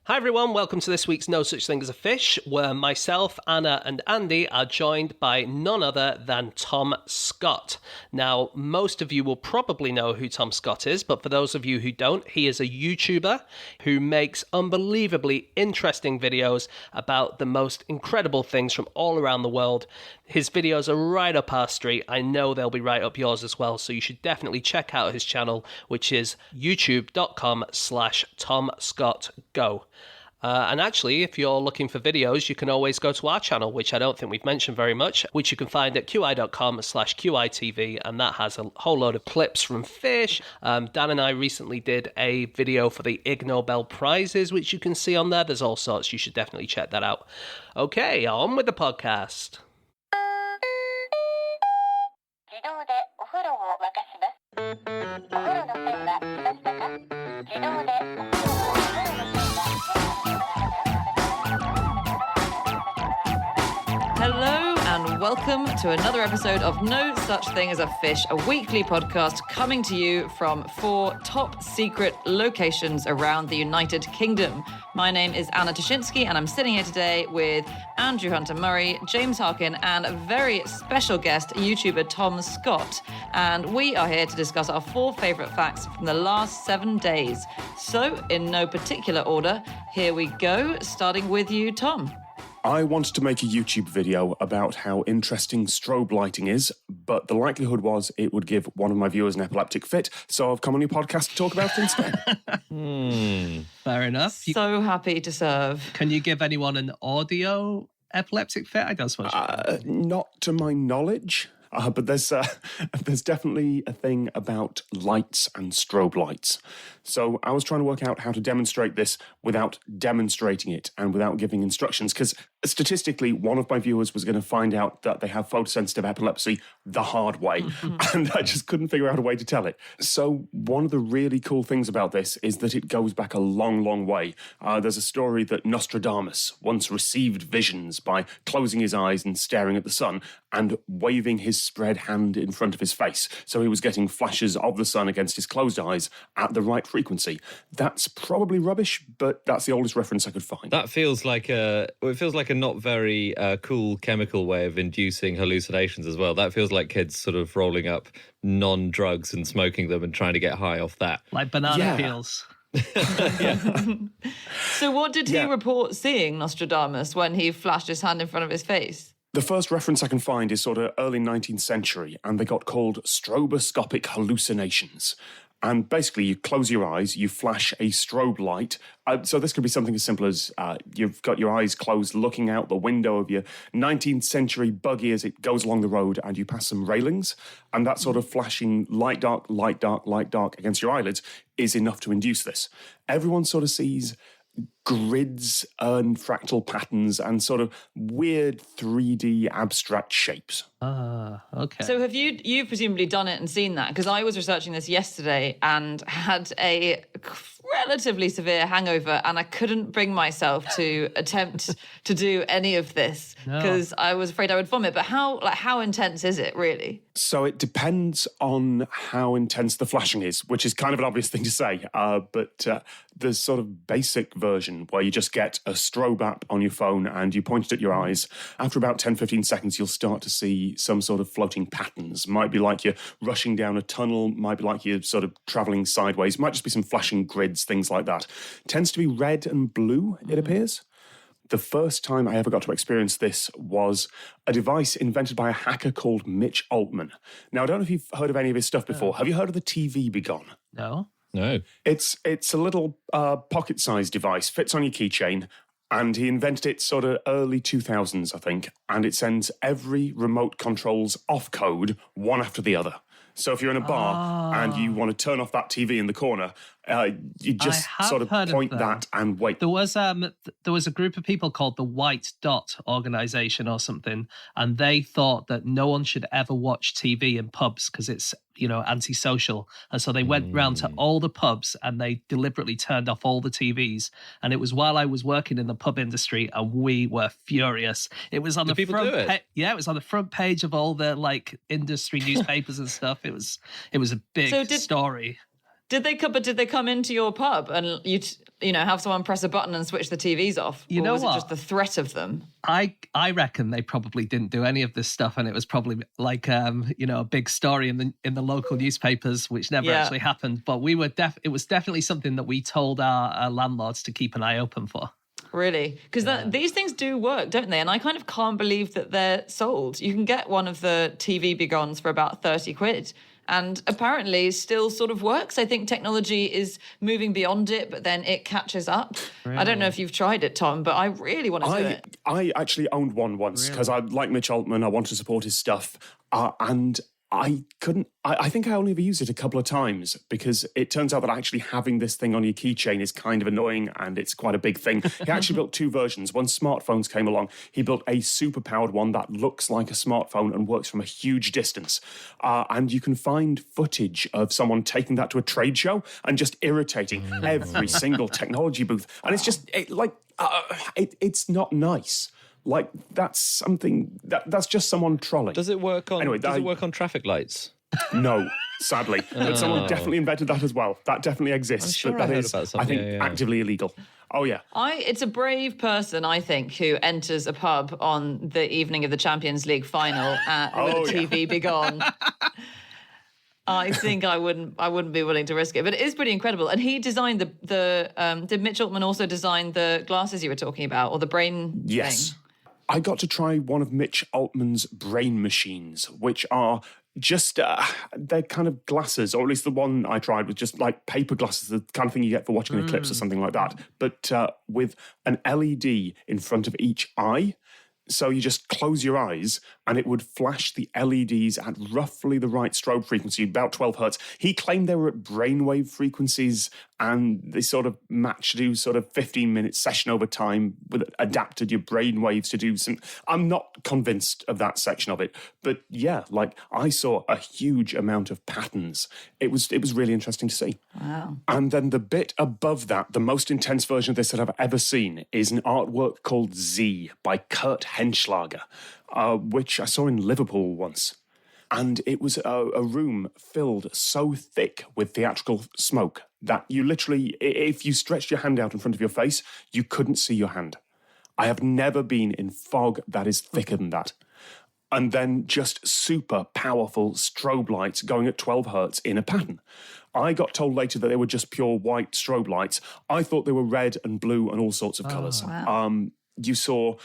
Hi everyone, welcome to this week's No Such Thing as a Fish, where myself, Anna and Andy are joined by none other than Tom Scott. Now, most of you will probably know who Tom Scott is, but for those of you who don't, he is a YouTuber who makes unbelievably interesting videos about the most incredible things from all around the world. His videos are right up our street. I know they'll be right up yours as well, so you should definitely check out his channel, which is youtube.com/TomScottGo. And actually, if you're looking for videos, you can always go to our channel, which I don't think we've mentioned very much, which you can find at qi.com/QITV, and that has a whole load of clips from fish. Dan and I recently did a video for the Ig Nobel Prizes, which you can see on there. There's all sorts. You should definitely check that out. Okay, on with the podcast. Hello and welcome to another episode of No Such Thing as a Fish, a weekly podcast coming to you from 4 top secret locations around the United Kingdom. My name is Anna Toshinsky and I'm sitting here today with Andrew Hunter-Murray, James Harkin and a very special guest, YouTuber Tom Scott. And we are here to discuss our 4 favourite facts from the last 7 days. So, in no particular order, here we go, starting with you, Tom. I wanted to make a YouTube video about how interesting strobe lighting is, but the likelihood was it would give one of my viewers an epileptic fit, so I've come on your podcast to talk about it instead. Fair enough. So happy to serve. Can you give anyone an audio epileptic fit? I don't suppose. Not to my knowledge. But there's definitely a thing about lights and strobe lights. So I was trying to work out how to demonstrate this without demonstrating it and without giving instructions, because statistically, one of my viewers was going to find out that they have photosensitive epilepsy the hard way, and I just couldn't figure out a way to tell it. So one of the really cool things about this is that it goes back a long, long way. There's a story that Nostradamus once received visions by closing his eyes and staring at the sun and waving his spread hand in front of his face. So he was getting flashes of the sun against his closed eyes at the right frequency. That's probably rubbish, but that's the oldest reference I could find. That feels like a not very cool chemical way of inducing hallucinations as well. That feels like kids sort of rolling up non-drugs and smoking them and trying to get high off that. Like banana peels. So what did he report seeing, Nostradamus, when he flashed his hand in front of his face? The first reference I can find is sort of early 19th century, and they got called stroboscopic hallucinations. And basically, you close your eyes, you flash a strobe light. So this could be something as simple as you've got your eyes closed, looking out the window of your 19th century buggy as it goes along the road, and you pass some railings. And that sort of flashing light, dark, light, dark, light, dark against your eyelids is enough to induce this. Everyone sort of sees grids and fractal patterns and sort of weird 3D abstract shapes. Okay. So have you've presumably done it and seen that? Because I was researching this yesterday and had a relatively severe hangover and I couldn't bring myself to attempt to do any of this because I was afraid I would vomit. But how intense is it really? So it depends on how intense the flashing is, which is kind of an obvious thing to say. But the sort of basic version where you just get a strobe app on your phone and you point it at your eyes, after about 10-15 seconds, you'll start to see some sort of floating patterns. Might be like you're rushing down a tunnel, might be like you're sort of travelling sideways, might just be some flashing grids, things like that. Tends to be red and blue, it appears. The first time I ever got to experience this was a device invented by a hacker called Mitch Altman. Now, I don't know if you've heard of any of his stuff before. Have you heard of the TV Begone? No. It's a little pocket-sized device, fits on your keychain, and he invented it sort of early 2000s, I think, and it sends every remote control's off code one after the other. So if you're in a bar and you want to turn off that TV in the corner, you just sort of point that and wait. There was a group of people called the White Dot Organization or something, and they thought that no one should ever watch TV in pubs because it's, antisocial. And so they went round to all the pubs and they deliberately turned off all the TVs. And it was while I was working in the pub industry and we were furious. It was on the front it was on the front page of all the industry newspapers and stuff. It was a big story. Did they come into your pub and have someone press a button and switch the TVs off? You know was what? it just the threat of them? I reckon they probably didn't do any of this stuff, and it was probably like a big story in the local newspapers, which never actually happened. But it was definitely something that we told our landlords to keep an eye open for. Really? Because these things do work, don't they? And I kind of can't believe that they're sold. You can get one of the TV Begons for about 30 quid. And apparently still sort of works. I think technology is moving beyond it, but then it catches up. Really? I don't know if you've tried it, Tom, but I really want to do it. I actually owned one once because I like Mitch Altman. I want to support his stuff. And I couldn't, I think I only ever used it a couple of times because it turns out that actually having this thing on your keychain is kind of annoying and it's quite a big thing. He actually built two versions. When smartphones came along, he built a super powered one that looks like a smartphone and works from a huge distance. And you can find footage of someone taking that to a trade show and just irritating every single technology booth. And it's just it's not nice. Like, that's something that's just someone trolling. Does it work on traffic lights? No, sadly. But someone definitely invented that as well. That definitely exists. I'm sure but that I heard is, about something. I think, actively illegal. Oh, yeah. It's a brave person, I think, who enters a pub on the evening of the Champions League final with a TV Begone. I think I wouldn't be willing to risk it, but it is pretty incredible. And he designed did Mitch Altman also design the glasses you were talking about, or the brain Yes. thing? I got to try one of Mitch Altman's brain machines, which are just, they're kind of glasses, or at least the one I tried was just like paper glasses, the kind of thing you get for watching an eclipse or something like that, but with an LED in front of each eye. So you just close your eyes and it would flash the LEDs at roughly the right strobe frequency, about 12 hertz. He claimed they were at brainwave frequencies and they sort of matched to sort of 15-minute session over time with adapted your brain waves to do some... I'm not convinced of that section of it. But yeah, like I saw a huge amount of patterns. It was really interesting to see. Wow. And then the bit above that, the most intense version of this that I've ever seen, is an artwork called Z by Kurt Henschlager, which I saw in Liverpool once. And it was a room filled so thick with theatrical smoke that you literally, if you stretched your hand out in front of your face, you couldn't see your hand. I have never been in fog that is thicker than that. And then just super powerful strobe lights going at 12 hertz in a pattern. I got told later that they were just pure white strobe lights. I thought they were red and blue and all sorts of colours. Wow. You saw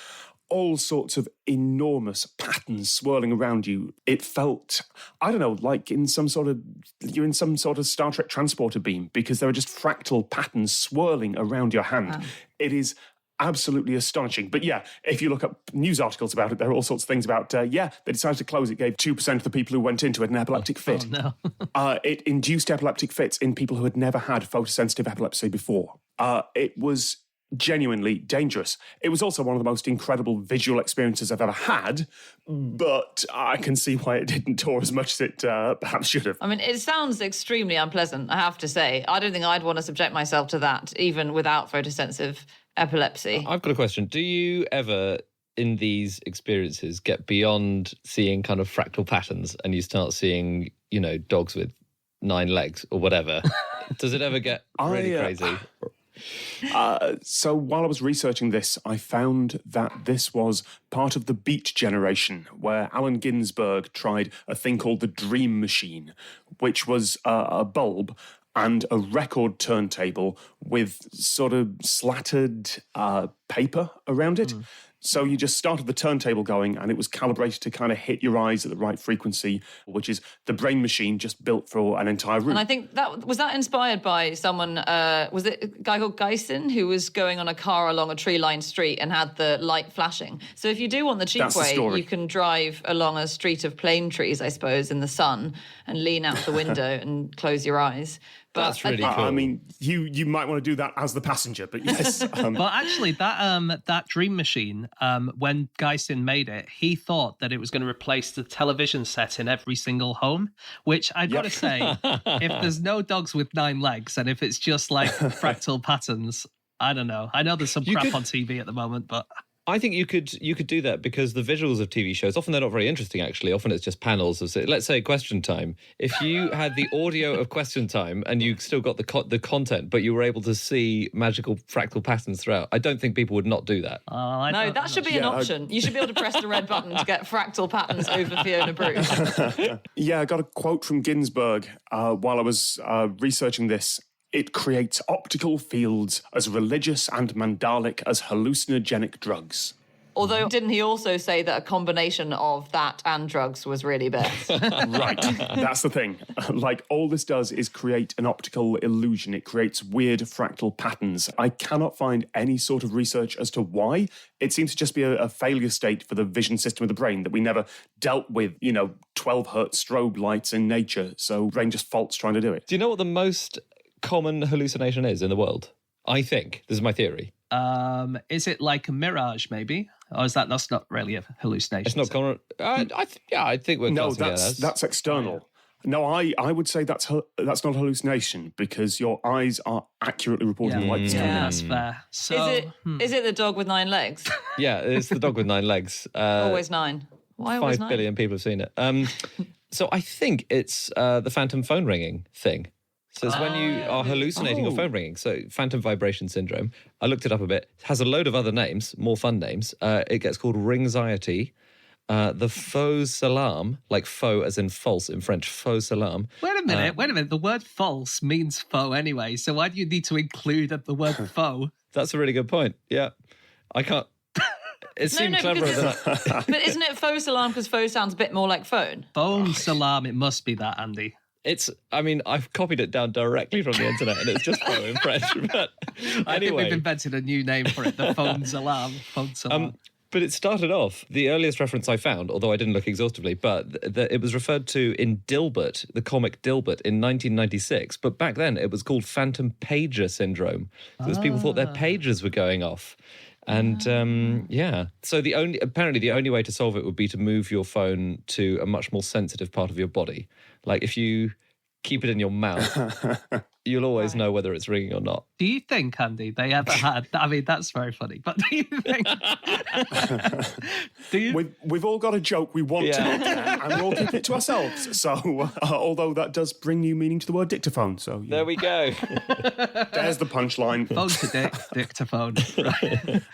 all sorts of enormous patterns swirling around you. It felt, I don't know, like you're in some sort of Star Trek transporter beam, because there are just fractal patterns swirling around your hand. Wow. It is absolutely astonishing. But yeah, if you look up news articles about it, there are all sorts of things about, they decided to close it, gave 2% of the people who went into it an epileptic fit. Oh, no. It induced epileptic fits in people who had never had photosensitive epilepsy before. It was genuinely dangerous. It was also one of the most incredible visual experiences I've ever had, but I can see why it didn't tour as much as it perhaps should have. I mean, it sounds extremely unpleasant, I have to say. I don't think I'd want to subject myself to that, even without photosensitive epilepsy. I've got a question. Do you ever, in these experiences, get beyond seeing kind of fractal patterns and you start seeing, dogs with 9 legs or whatever? Does it ever get really crazy? So while I was researching this, I found that this was part of the Beat generation, where Allen Ginsberg tried a thing called the Dream Machine, which was a bulb and a record turntable with sort of slattered paper around it. So you just started the turntable going and it was calibrated to kind of hit your eyes at the right frequency, which is the brain machine just built for an entire room. And I think that was inspired by someone, was it a guy called Geisen, who was going on a car along a tree-lined street and had the light flashing. So if you do want the cheap way, you can drive along a street of plane trees, I suppose, in the sun and lean out the window and close your eyes. But that's really cool. I mean, you might want to do that as the passenger, but yes. But actually, that Dream Machine, when Geisen made it, he thought that it was going to replace the television set in every single home, which I've got to say, if there's no dogs with 9 legs and if it's just like fractal patterns, I don't know. I know there's some crap on TV at the moment, but... I think you could do that because the visuals of TV shows, often they're not very interesting, actually. Often it's just panels of, let's say, Question Time. If you had the audio of Question Time and you still got the content, but you were able to see magical fractal patterns throughout, I don't think people would not do that. No, that should be an option. You should be able to press the red button to get fractal patterns over Fiona Bruce. Yeah, I got a quote from Ginsberg while I was researching this. It creates optical fields as religious and mandalic as hallucinogenic drugs. Although, didn't he also say that a combination of that and drugs was really best? Right, that's the thing. Like, all this does is create an optical illusion. It creates weird fractal patterns. I cannot find any sort of research as to why. It seems to just be a failure state for the vision system of the brain that we never dealt with, 12 hertz strobe lights in nature. So brain just faults trying to do it. Do you know what the most common hallucination is in the world? I think. This is my theory. Is it like a mirage, maybe? Or is that's not really a hallucination? It's not common. I think we're No, classing it as. that's external. No, I would say that's not hallucination because your eyes are accurately reporting light. Yeah, that's fair. So, Is it the dog with 9 legs? Yeah, it's the dog with 9 legs. Always 9. Why always 5 9? billion people have seen it. So I think it's the phantom phone ringing thing. So it's when you are hallucinating your phone ringing. So phantom vibration syndrome. I looked it up a bit. It has a load of other names, more fun names. It gets called ringxiety. The faux alarm, like faux as in false in French, faux alarm. Wait a minute. The word false means faux anyway. So why do you need to include the word faux? That's a really good point. Yeah. I can't... It seemed cleverer than that. But isn't it faux alarm because faux sounds a bit more like phone? Phone salam, it must be that, Andy. I've copied it down directly from the internet and it's just faux in French. But I think anyway. we've invented a new name for it, the phone salam. Phone salam. But it started off, the earliest reference I found, although I didn't look exhaustively, but it was referred to in Dilbert, the comic Dilbert, in 1996. But back then, it was called phantom pager syndrome. Because people thought their pagers were going off. And, so the only way to solve it would be to move your phone to a much more sensitive part of your body. Like, if you keep it in your mouth, you'll always know whether it's ringing or not. Do you think, Andy, they ever had... I mean, that's very funny, but do you think... We've all got a joke we want to make, and we'll all keep it to ourselves. So, although that does bring new meaning to the word dictaphone. So There we go. There's the punchline. Phone to dictaphone.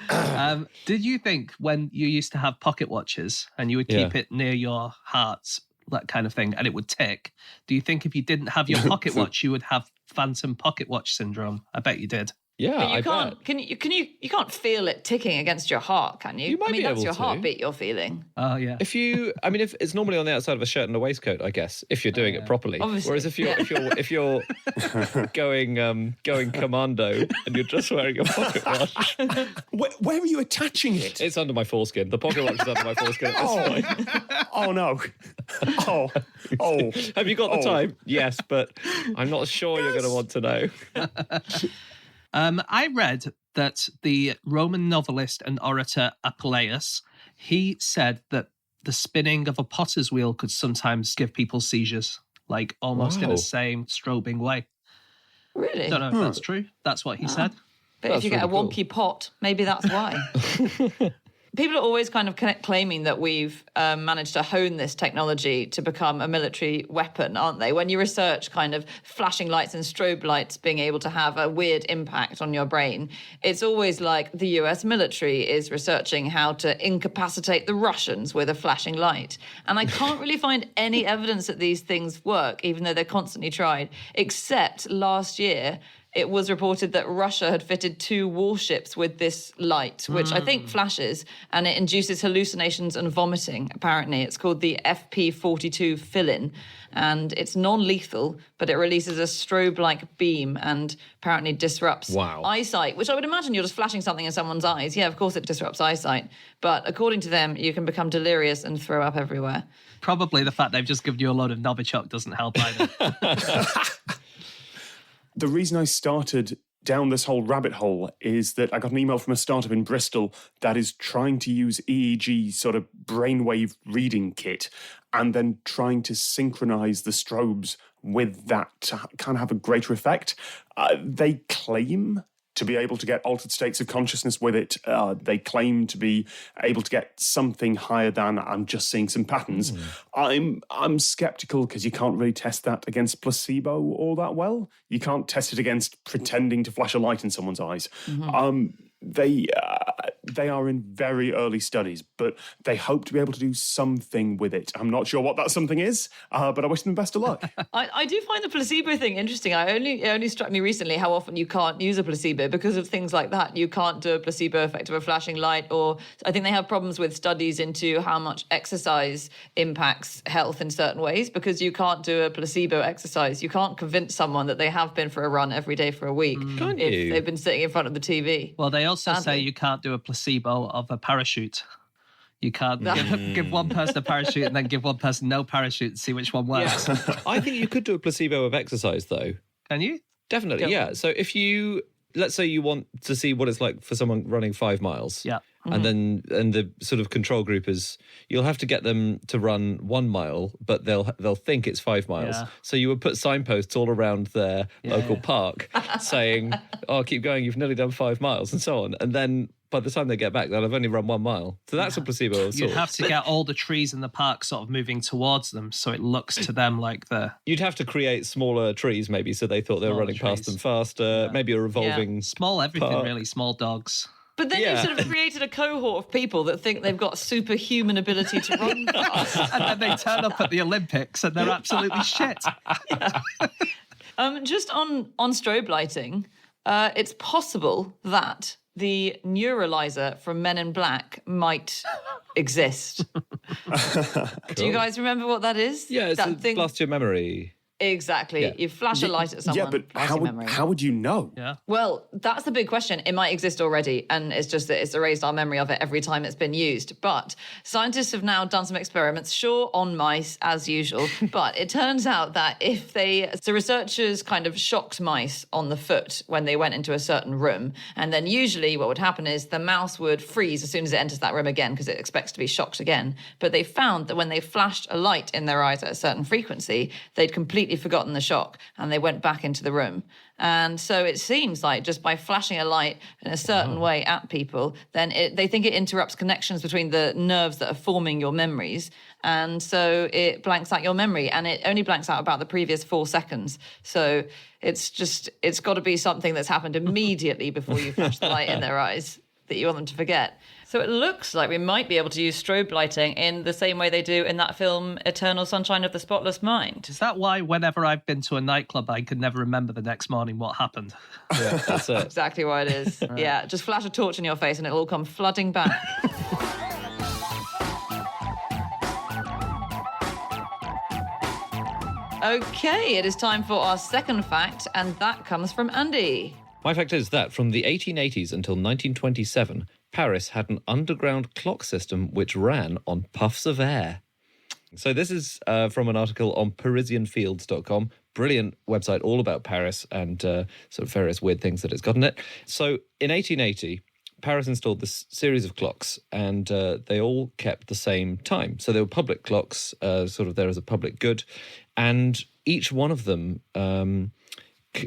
Right. Did you think when you used to have pocket watches and you would keep it near your heart, that kind of thing, and it would tick, do you think if you didn't have your pocket watch, you would have phantom pocket watch syndrome? I bet you did. Yeah, But you I can't. bet. You can't feel it ticking against your heart, can you? You might I mean, be that's able your to. heartbeat you're feeling. Oh, yeah. If it's normally on the outside of a shirt and a waistcoat, I guess, if you're doing it properly. Obviously, Whereas if you're going commando and you're just wearing a pocket watch, Where are you attaching it? it's under my foreskin. The pocket watch is under my foreskin. It's fine. Oh no! Oh. Have you got the time? Yes, but I'm not sure you're going to want to know. I read that the Roman novelist and orator Apuleius, he said that the spinning of a potter's wheel could sometimes give people seizures, like almost in Wow. the same strobing way. Really? Don't know if that's true. That's what he said. But That's if you get a really wonky pot, maybe that's why. People are always kind of claiming that we've managed to hone this technology to become a military weapon, aren't they? When you research kind of flashing lights and strobe lights being able to have a weird impact on your brain, it's always like the US military is researching how to incapacitate the Russians with a flashing light. And I can't really find any evidence that these things work, even though they're constantly tried, except last year it was reported that Russia had fitted 2 warships with this light, which I think flashes, and it induces hallucinations and vomiting, apparently. It's called the FP42 fill-in, and it's non-lethal, but it releases a strobe-like beam and apparently disrupts eyesight, which I would imagine you're just flashing something in someone's eyes. Yeah, of course it disrupts eyesight. But according to them, you can become delirious and throw up everywhere. Probably the fact they've just given you a load of Novichok doesn't help either. The reason I started down this whole rabbit hole is that I got an email from a startup in Bristol that is trying to use EEG sort of brainwave reading kit and then trying to synchronize the strobes with that to kind of have a greater effect. They claim to be able to get altered states of consciousness with it. They claim to be able to get something higher than I'm just seeing some patterns. I'm skeptical because you can't really test that against placebo all that well. You can't test it against pretending to flash a light in someone's eyes. They are in very early studies, but they hope to be able to do something with it. I'm not sure what that something is, but I wish them best of luck. I do find the placebo thing interesting. It only struck me recently how often you can't use a placebo because of things like that. You can't do a placebo effect of a flashing light, or I think they have problems with studies into how much exercise impacts health in certain ways, because you can't do a placebo exercise. You can't convince someone that they have been for a run every day for a week if they've been sitting in front of the TV. Well, they also say you can't do a placebo of a parachute. You can't give one person a parachute and then give one person no parachute and see which one works. Yeah. I think you could do a placebo of exercise, though. Can you? Definitely, yeah. So if let's say you want to see what it's like for someone running 5 miles. Yeah. And the sort of control group is, you'll have to get them to run 1 mile, but they'll think it's 5 miles. Yeah. So you would put signposts all around their local park saying, "Oh, keep going, you've nearly done 5 miles," and so on. And then by the time they get back, they'll have only run 1 mile. So that's a placebo of You'd sorts. have to get all the trees in the park sort of moving towards them, so it looks to them like You'd have to create smaller trees, maybe, so they thought they were running past them faster. Maybe a revolving small everything, park. really, small dogs. But then you've sort of created a cohort of people that think they've got superhuman ability to run fast. And then they turn up at the Olympics and they're absolutely shit. Just on strobe lighting, it's possible that the neuralizer from Men in Black might exist. Do you guys remember what that is? Yeah, it's that a blast your memory. Exactly. Yeah. You flash a light at someone. Yeah, but blast your memory. how would you know? Yeah. Well, that's the big question. It might exist already, and it's just that it's erased our memory of it every time it's been used. But scientists have now done some experiments, sure, on mice, as usual, but it turns out that so researchers kind of shocked mice on the foot when they went into a certain room, and then usually what would happen is the mouse would freeze as soon as it enters that room again because it expects to be shocked again. But they found that when they flashed a light in their eyes at a certain frequency, they'd completely forgotten the shock and they went back into the room. And so it seems like just by flashing a light in a certain way at people, then they think it interrupts connections between the nerves that are forming your memories. And so it blanks out your memory, and it only blanks out about the previous 4 seconds. So it's got to be something that's happened immediately before you flash the light in their eyes that you want them to forget. So it looks like we might be able to use strobe lighting in the same way they do in that film Eternal Sunshine of the Spotless Mind. Is that why whenever I've been to a nightclub, I can never remember the next morning what happened? Yeah, that's it. Exactly why it is. Yeah, just flash a torch in your face and it'll all come flooding back. Okay, it is time for our second fact, and that comes from Andy. My fact is that from the 1880s until 1927, Paris had an underground clock system which ran on puffs of air. So this is from an article on parisianfields.com. Brilliant website all about Paris and sort of various weird things that it's got in it. So in 1880, Paris installed this series of clocks, and they all kept the same time. So they were public clocks, sort of there as a public good, and each one of them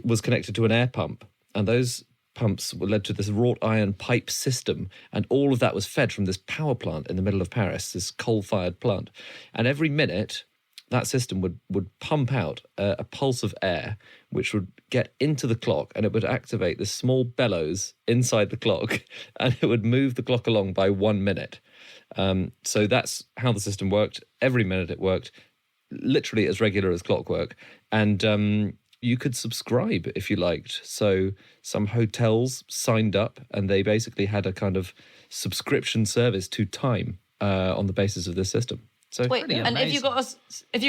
was connected to an air pump, and those pumps led to this wrought iron pipe system, and all of that was fed from this power plant in the middle of Paris, this coal-fired plant. And every minute, that system would pump out a pulse of air, which would get into the clock, and it would activate this small bellows inside the clock, and it would move the clock along by 1 minute. So that's how the system worked. Every minute it worked, literally as regular as clockwork. And you could subscribe if you liked. So some hotels signed up, and they basically had a kind of subscription service to time on the basis of this system. So wait, and if you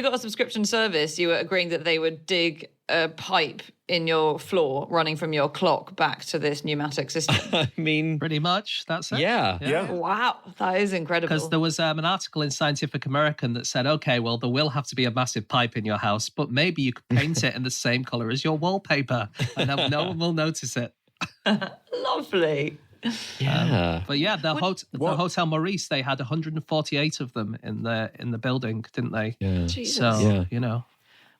got a subscription service, you were agreeing that they would dig a pipe in your floor running from your clock back to this pneumatic system. I mean, Pretty much, that's it. yeah. Wow, that is incredible. Because there was an article in Scientific American that said, okay, well, there will have to be a massive pipe in your house, but maybe you could paint it in the same colour as your wallpaper, and then no one will notice it. Lovely. Yeah. But yeah, the Hotel Maurice, they had 148 of them in the building, didn't they? Yeah. Jesus. So, Yeah. you know.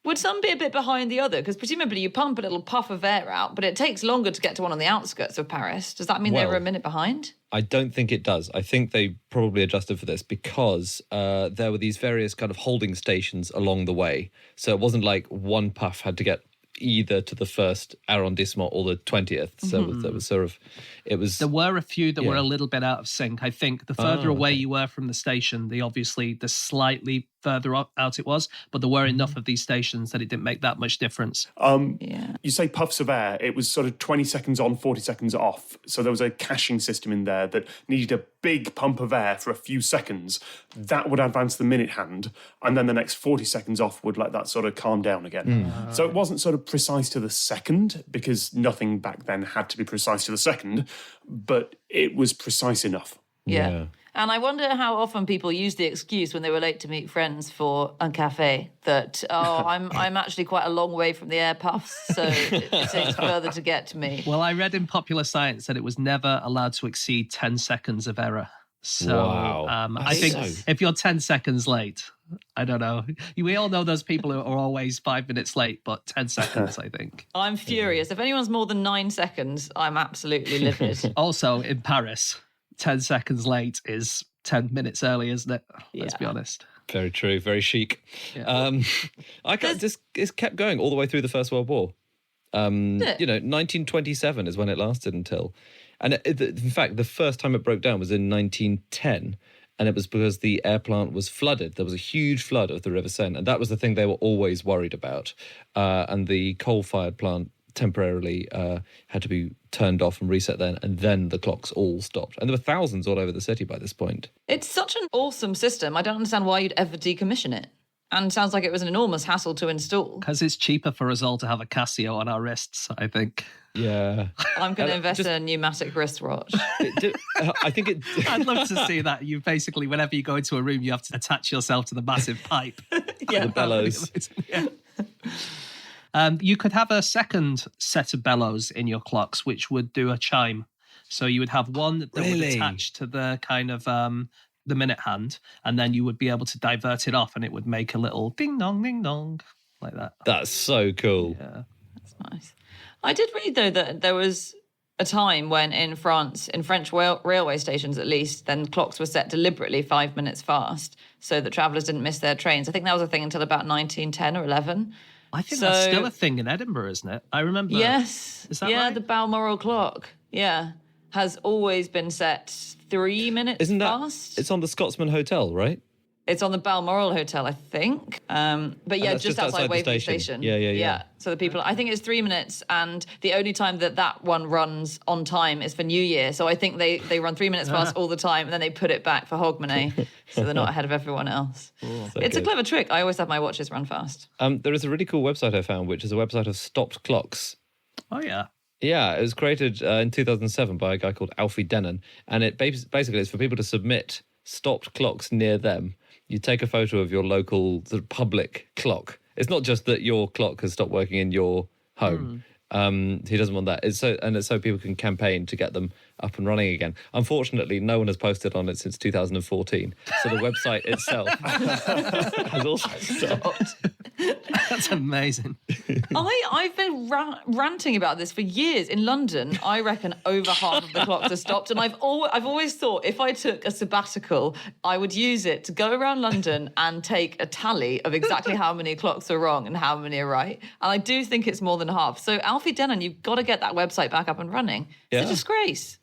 Would some be a bit behind the other? Because presumably you pump a little puff of air out, but it takes longer to get to one on the outskirts of Paris. Does that mean they were a minute behind? I don't think it does. I think they probably adjusted for this because there were these various kind of holding stations along the way. So it wasn't like one puff had to get either to the first arrondissement or the 20th. So there was sort of, it was... There were a few that were a little bit out of sync. I think the further away you were from the station, the slightly further out it was, but there were enough of these stations that it didn't make that much difference. You say puffs of air, it was sort of 20 seconds on, 40 seconds off. So there was a caching system in there that needed a big pump of air for a few seconds. That would advance the minute hand, and then the next 40 seconds off would let that sort of calm down again. So it wasn't sort of precise to the second, because nothing back then had to be precise to the second, but it was precise enough. Yeah. And I wonder how often people use the excuse when they were late to meet friends for a cafe that, I'm actually quite a long way from the air puffs, so it takes further to get to me. Well, I read in Popular Science that it was never allowed to exceed 10 seconds of error. So I think if you're 10 seconds late, I don't know. We all know those people who are always 5 minutes late, but 10 seconds, I think. I'm furious. If anyone's more than 9 seconds, I'm absolutely livid. Also, in Paris, 10 seconds late is 10 minutes early, isn't it? Let's be honest. Very true, very chic. Yeah. It's kept going all the way through the First World War. 1927 is when it lasted until... And in fact, the first time it broke down was in 1910, and it was because the air plant was flooded. There was a huge flood of the River Seine, and that was the thing they were always worried about. And the coal-fired plant temporarily had to be turned off and reset then, and then the clocks all stopped. And there were thousands all over the city by this point. It's such an awesome system. I don't understand why you'd ever decommission it. And it sounds like it was an enormous hassle to install. Because it's cheaper for us all to have a Casio on our wrists, I think. Yeah. I'm going to invest in a pneumatic wristwatch. I'd love to see that. You basically, whenever you go into a room, you have to attach yourself to the massive pipe. Yeah. The bellows. You could have a second set of bellows in your clocks, which would do a chime. So you would have one that would attach to the kind of the minute hand, and then you would be able to divert it off, and it would make a little ding dong like that. That's so cool. Yeah, that's nice. I did read though that there was a time when in France, in French railway stations at least, then clocks were set deliberately 5 minutes fast so that travellers didn't miss their trains. I think that was a thing until about 1910 or 11. I think that's still a thing in Edinburgh, isn't it? I remember. Yes. Is that right? The Balmoral clock. Yeah. Has always been set 3 minutes fast. It's on the Scotsman Hotel, right? It's on the Balmoral Hotel, I think. But yeah, just outside Waverley Station. Yeah. So the people, I think it's 3 minutes, and the only time that one runs on time is for New Year. So I think they run 3 minutes fast all the time, and then they put it back for Hogmanay, so they're not ahead of everyone else. It's a clever trick. I always have my watches run fast. There is a really cool website I found, which is a website of stopped clocks. Oh, yeah. Yeah, it was created in 2007 by a guy called Alfie Denon, and it basically it's for people to submit stopped clocks near them. You take a photo of your local public clock. It's not just that your clock has stopped working in your home. He doesn't want that. It's so people can campaign to get them up and running again. Unfortunately, no one has posted on it since 2014. So the website itself has also stopped. That's amazing. I've been ranting about this for years. In London, I reckon over half of the clocks are stopped. And I've always thought if I took a sabbatical, I would use it to go around London and take a tally of exactly how many clocks are wrong and how many are right. And I do think it's more than half. So Alfie Denon, you've got to get that website back up and running. It's a disgrace.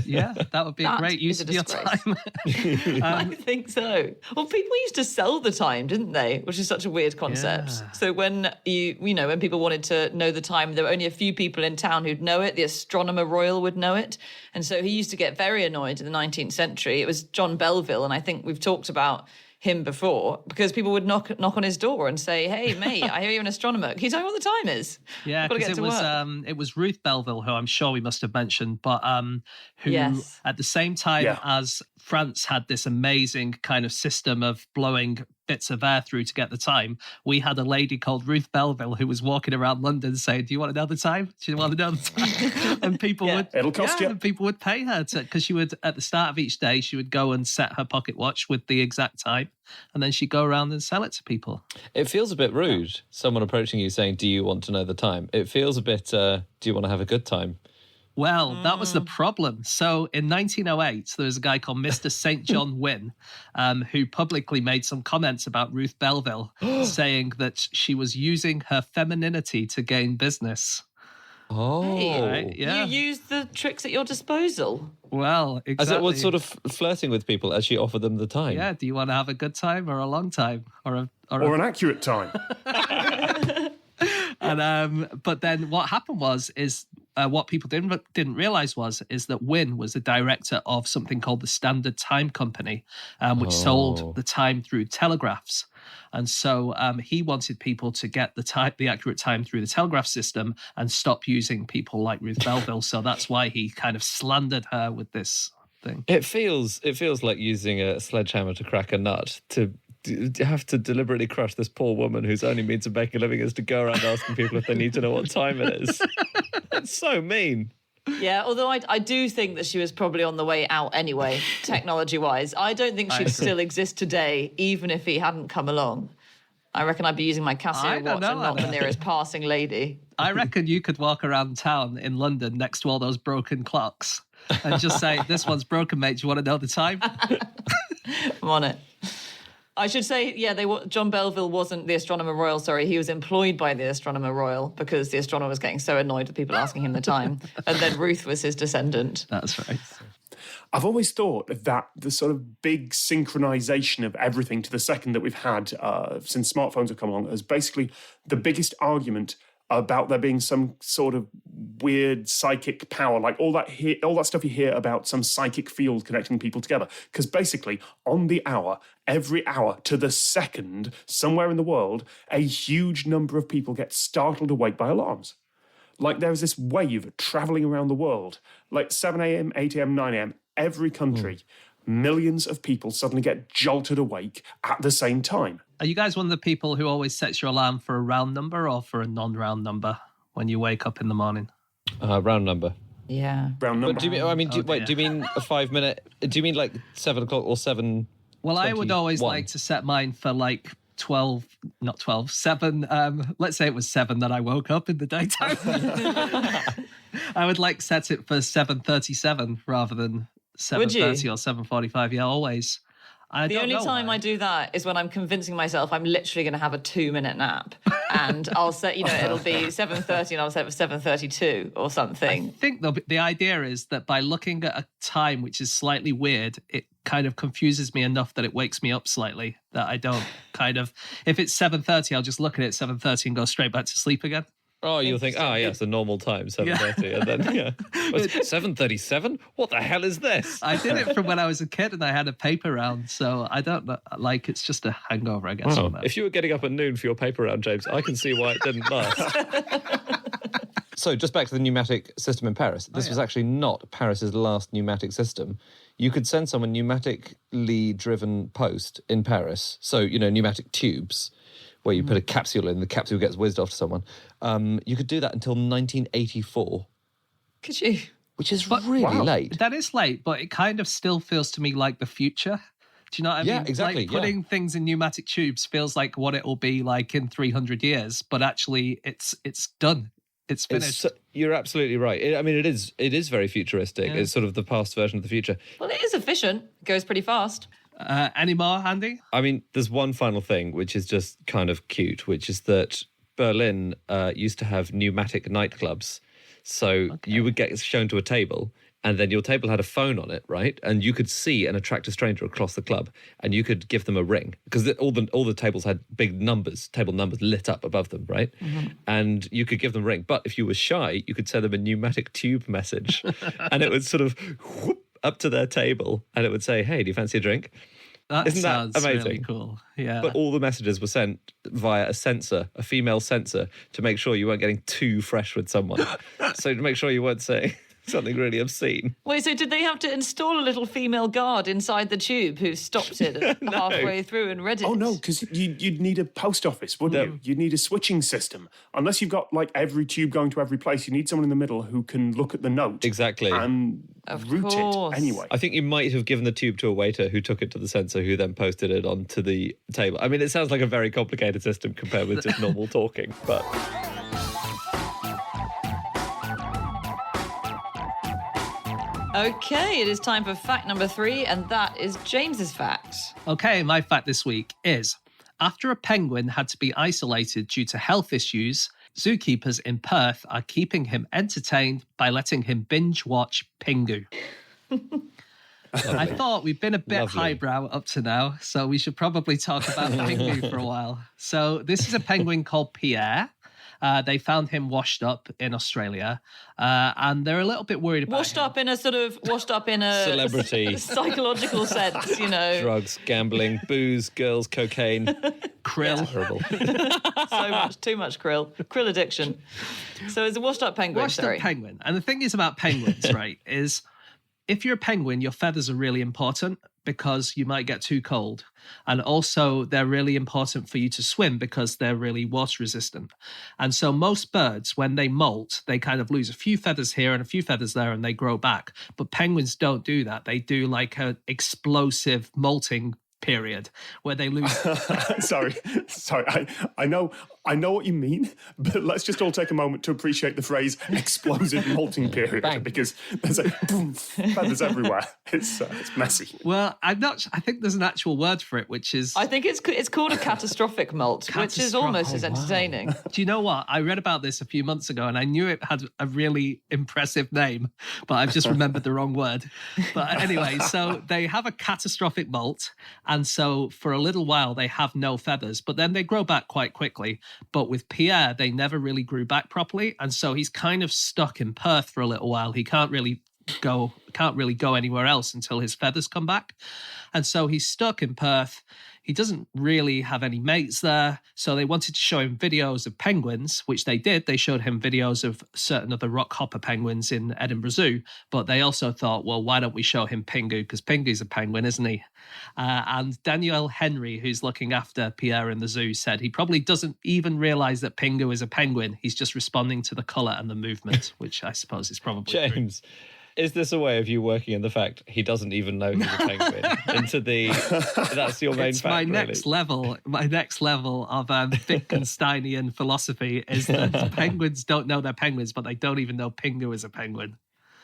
Yeah, that would be a great use of your time. I think so. Well, people used to sell the time, didn't they? Which is such a weird concept. Yeah. So when when people wanted to know the time, there were only a few people in town who'd know it. The Astronomer Royal would know it. And so he used to get very annoyed in the 19th century. It was John Belleville, and I think we've talked about him before, because people would knock on his door and say, "Hey, mate, I hear you're an astronomer. Can you tell me what the time is?" Yeah, because it was Ruth Belleville, who I'm sure we must have mentioned, but who at the same time as France had this amazing kind of system of blowing bits of air through to get the time, we had a lady called Ruth Belville who was walking around London saying, "Do you want to know the time? Do you want to know the time?" And people would, it'll cost you. And people would pay her because she would, at the start of each day, she would go and set her pocket watch with the exact time, and then she'd go around and sell it to people. It feels a bit rude, someone approaching you saying, "Do you want to know the time?" It feels a bit, "Do you want to have a good time?" Well, that was the problem. So in 1908, there was a guy called Mr. St. John Wynne, who publicly made some comments about Ruth Belville, saying that she was using her femininity to gain business. Oh. Right, yeah. You use the tricks at your disposal. Well, exactly. As it was sort of flirting with people as she offered them the time. Yeah, do you want to have a good time or a long time? Or an accurate time. And but then what happened is what people didn't realize is that Wynne was the director of something called the Standard Time Company, which sold the time through telegraphs. And so he wanted people to get the accurate time through the telegraph system and stop using people like Ruth Belville. So that's why he kind of slandered her with this thing. It feels like using a sledgehammer to crack a nut to have to deliberately crush this poor woman whose only means of making a living is to go around asking people if they need to know what time it is. It's so mean. Yeah, although I do think that she was probably on the way out anyway, technology-wise. I don't think she'd still exist today, even if he hadn't come along. I reckon I'd be using my Casio watch and not the nearest passing lady. I reckon you could walk around town in London next to all those broken clocks and just say, "This one's broken, mate. Do you want to know the time?" I'm on it. I should say, John Belville wasn't the Astronomer Royal, sorry. He was employed by the Astronomer Royal because the astronomer was getting so annoyed with people asking him the time. And then Ruth was his descendant. That's right. I've always thought that the sort of big synchronization of everything to the second that we've had since smartphones have come along is basically the biggest argument about there being some sort of weird psychic power, like all that stuff you hear about some psychic field connecting people together. Because basically, on the hour, every hour to the second, somewhere in the world, a huge number of people get startled awake by alarms. Like there is this wave traveling around the world, like 7 a.m., 8 a.m., 9 a.m., every country. Millions of people suddenly get jolted awake at the same time. Are you guys one of the people who always sets your alarm for a round number or for a non-round number when you wake up in the morning? Round number. Yeah. Round number. But do you mean a 5 minute? Do you mean like 7 o'clock or 7? Well, I would always like to set mine for like 7. Let's say it was 7 that I woke up in the daytime. I would like set it for 7:37 rather than 7:30 or 7:45. Yeah, always. The only time I do that is when I'm convincing myself I'm literally going to have a 2-minute nap. And I'll set, it'll be 7:30 and I'll set it for 7:32 or something. I think the idea is that by looking at a time which is slightly weird, it kind of confuses me enough that it wakes me up slightly, that I don't if it's 7:30, I'll just look at it at 7:30 and go straight back to sleep again. Oh, you'll think, yes, the normal time, 7:30, and then 7:37. What the hell is this? I did it from when I was a kid, and I had a paper round, so I don't know. Like, it's just a hangover, I guess. Wow. If you were getting up at noon for your paper round, James, I can see why it didn't last. So, just back to the pneumatic system in Paris. This was actually not Paris's last pneumatic system. You could send someone pneumatically driven post in Paris. So, pneumatic tubes, where you put a capsule in, the capsule gets whizzed off to someone. You could do that until 1984. Could you? Which is really late. That is late, but it kind of still feels to me like the future. Do you know what I mean? Yeah, exactly. Like putting things in pneumatic tubes feels like what it will be like in 300 years, but actually it's done. It's finished. You're absolutely right. It is very futuristic. Yeah. It's sort of the past version of the future. Well, it is efficient. It goes pretty fast. Any more, Andy? There's one final thing, which is just kind of cute, which is that Berlin used to have pneumatic nightclubs. So you would get shown to a table, and then your table had a phone on it, right? And you could see and attract a stranger across the club, and you could give them a ring, because all the tables had big table numbers lit up above them, right? Mm-hmm. And you could give them a ring. But if you were shy, you could send them a pneumatic tube message, and it would sort of whoop up to their table, and it would say, "Hey, do you fancy a drink?" Isn't that amazing? Really cool. Yeah. But all the messages were sent via a female sensor, to make sure you weren't getting too fresh with someone. So to make sure you weren't saying something really obscene. Wait, so did they have to install a little female guard inside the tube who stopped it halfway through and read it? Oh, no, because you'd need a post office, wouldn't you? You'd need a switching system. Unless you've got, like, every tube going to every place, you need someone in the middle who can look at the note. Exactly. And route it anyway. I think you might have given the tube to a waiter who took it to the censor, who then posted it onto the table. I mean, it sounds like a very complicated system compared with just normal talking, but... Okay, it is time for fact number 3, and that is James's fact. Okay, my fact this week is, after a penguin had to be isolated due to health issues, zookeepers in Perth are keeping him entertained by letting him binge watch Pingu. I thought we've been a bit highbrow up to now, so we should probably talk about Pingu for a while. So this is a penguin called Pierre. They found him washed up in Australia, and they're a little bit worried about washed up in a celebrity psychological sense, you know. Drugs, gambling, booze, girls, cocaine, krill. Terrible. Too much krill addiction. So it's a washed up penguin. Washed up penguin. And the thing is about penguins, right, is if you're a penguin, your feathers are really important because you might get too cold. And also they're really important for you to swim because they're really water resistant. And so most birds, when they molt, they kind of lose a few feathers here and a few feathers there and they grow back. But penguins don't do that. They do like an explosive molting period where they lose. Sorry. I know what you mean, but let's just all take a moment to appreciate the phrase "explosive molting period" because there's boom, feathers everywhere. It's messy. Well, I'm not. I think there's an actual word for it, which is. I think it's called a catastrophic molt, which is almost as entertaining. Do you know what? I read about this a few months ago, and I knew it had a really impressive name, but I've just remembered the wrong word. But anyway, so they have a catastrophic molt. And so for a little while, they have no feathers, but then they grow back quite quickly. But with Pierre, they never really grew back properly. And so he's kind of stuck in Perth for a little while. He can't really go anywhere else until his feathers come back. And so he's stuck in Perth. He doesn't really have any mates there. So they wanted to show him videos of penguins, which they did. They showed him videos of certain other rockhopper penguins in Edinburgh Zoo. But they also thought, well, why don't we show him Pingu? Because Pingu's a penguin, isn't he? And Daniel Henry, who's looking after Pierre in the zoo, said he probably doesn't even realise that Pingu is a penguin. He's just responding to the colour and the movement, which I suppose is probably James. True. Is this a way of you working in the fact he doesn't even know he's a penguin? That's your main it's fact, my really? next level. My next level of Wittgensteinian philosophy is that penguins don't know they're penguins, but they don't even know Pingu is a penguin.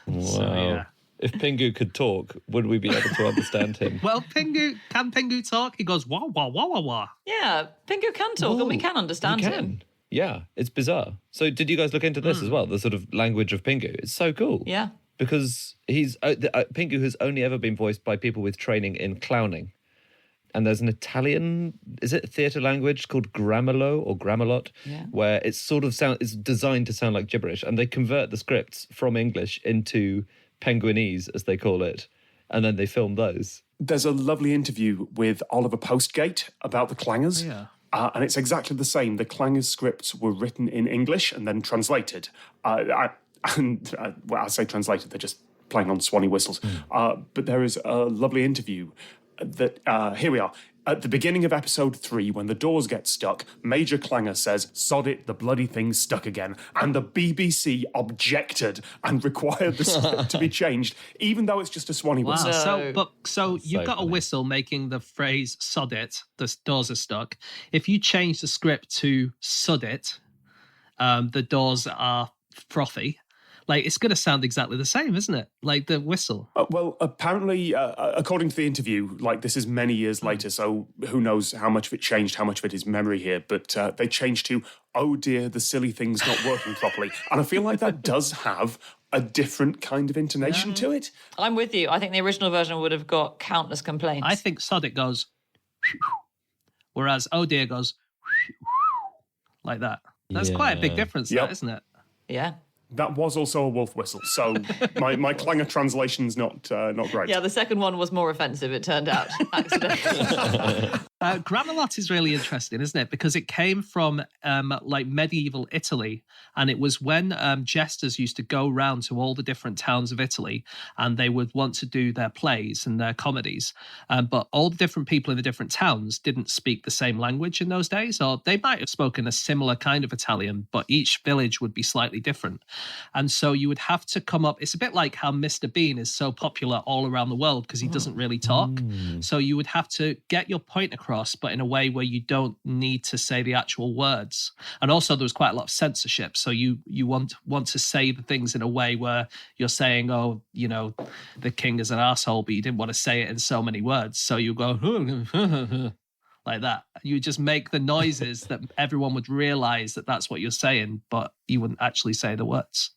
Wow. So, yeah. If Pingu could talk, would we be able to understand him? Well, can Pingu talk? He goes, wah, wah, wah, wah, wah. Yeah, Pingu can talk and we can understand him. Yeah, it's bizarre. So did you guys look into this as well, the sort of language of Pingu? It's so cool. Yeah. Because he's Pingu has only ever been voiced by people with training in clowning. And there's an Italian, is it theatre language called Gramolo or Gramalot, where it's sort of it's designed to sound like gibberish. And they convert the scripts from English into Penguinese, as they call it. And then they film those. There's a lovely interview with Oliver Postgate about the clangers. Yeah. And it's exactly the same. The clangers scripts were written in English and then translated. Well, I say translated, they're just playing on Swanee whistles. But there is a lovely interview that, here we are. At the beginning of episode 3, when the doors get stuck, Major Clanger says, "Sod it, the bloody thing's stuck again." And the BBC objected and required the script to be changed, even though it's just a Swanee whistle. Wow. So you've got a whistle making the phrase "sod it," the doors are stuck. If you change the script to "sod it," the doors are frothy. Like, it's going to sound exactly the same, isn't it? Like the whistle. Well, apparently, according to the interview, like, this is many years later, so who knows how much of it changed, how much of it is memory here, but they changed to, "Oh dear, the silly thing's not working properly." And I feel like that does have a different kind of intonation to it. I'm with you. I think the original version would have got countless complaints. I think "sod it" goes, whereas "oh dear" goes like that. That's quite a big difference, isn't it? Yeah. That was also a wolf whistle, so my clanger translation's not great. Yeah, the second one was more offensive, it turned out, accidentally. Gramelot is really interesting, isn't it? Because it came from like medieval Italy, and it was when jesters used to go round to all the different towns of Italy, and they would want to do their plays and their comedies. But all the different people in the different towns didn't speak the same language in those days, or they might have spoken a similar kind of Italian, but each village would be slightly different. And so you would have to come up. It's a bit like how Mr. Bean is so popular all around the world because he doesn't really talk. So you would have to get your point across, but in a way where you don't need to say the actual words. And also there was quite a lot of censorship. So you want to say the things in a way where you're saying, oh, you know, the king is an asshole, but you didn't want to say it in so many words. So you go like that. You just make the noises that everyone would realize that that's what you're saying, but you wouldn't actually say the words.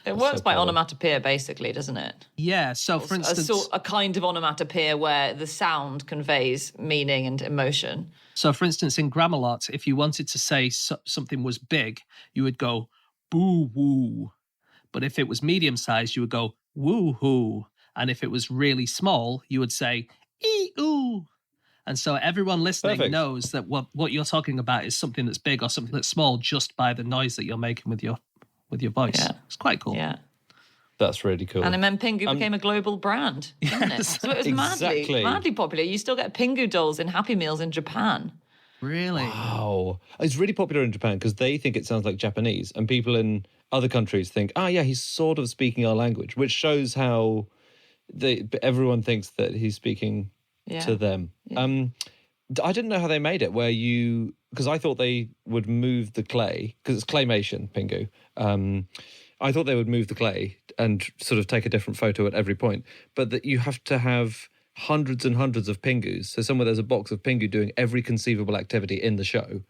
It works by onomatopoeia, basically, doesn't it? Yeah. So, for instance, a kind of onomatopoeia where the sound conveys meaning and emotion. So, for instance, in Gramelot, if you wanted to say something was big, you would go boo woo. But if it was medium sized, you would go woo hoo. And if it was really small, you would say ee oo. And so everyone listening knows that what you're talking about is something that's big or something that's small just by the noise that you're making with your voice. Yeah. It's quite cool. Yeah. That's really cool. And then Pingu became a global brand, didn't it? So it was madly popular. You still get Pingu dolls in Happy Meals in Japan. Really? Wow. It's really popular in Japan because they think it sounds like Japanese, and people in other countries think, yeah, he's sort of speaking our language, which shows how everyone thinks that he's speaking to them. Yeah. I didn't know how they made it, because I thought they would move the clay, because it's claymation, Pingu. I thought they would move the clay and sort of take a different photo at every point, but that you have to have hundreds and hundreds of Pingus. So somewhere there's a box of Pingu doing every conceivable activity in the show.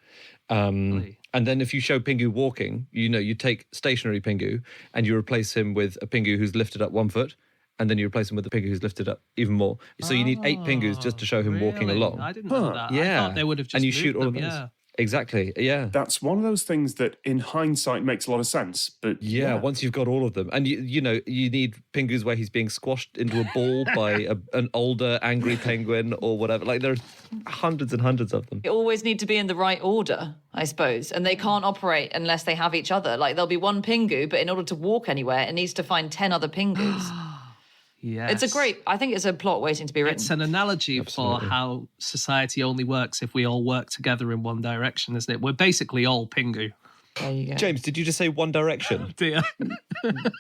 And then if you show Pingu walking, you take stationary Pingu and you replace him with a Pingu who's lifted up 1 foot, and then you replace him with a Pingu who's lifted up even more. So you need 8 Pingus just to show him walking along. I didn't know that. Yeah. I thought they would have just and you moved shoot all them, of those. yeah. Exactly, yeah. That's one of those things that in hindsight makes a lot of sense. But once you've got all of them. And you need Pingus where he's being squashed into a ball by an older angry penguin or whatever. Like there are hundreds and hundreds of them. You always need to be in the right order, I suppose. And they can't operate unless they have each other. Like there'll be one Pingu, but in order to walk anywhere, it needs to find 10 other Pingus. Yes. I think it's a plot waiting to be written. It's an analogy for how society only works if we all work together in one direction, isn't it? We're basically all Pingu. There you go. James, did you just say One Direction? Dear.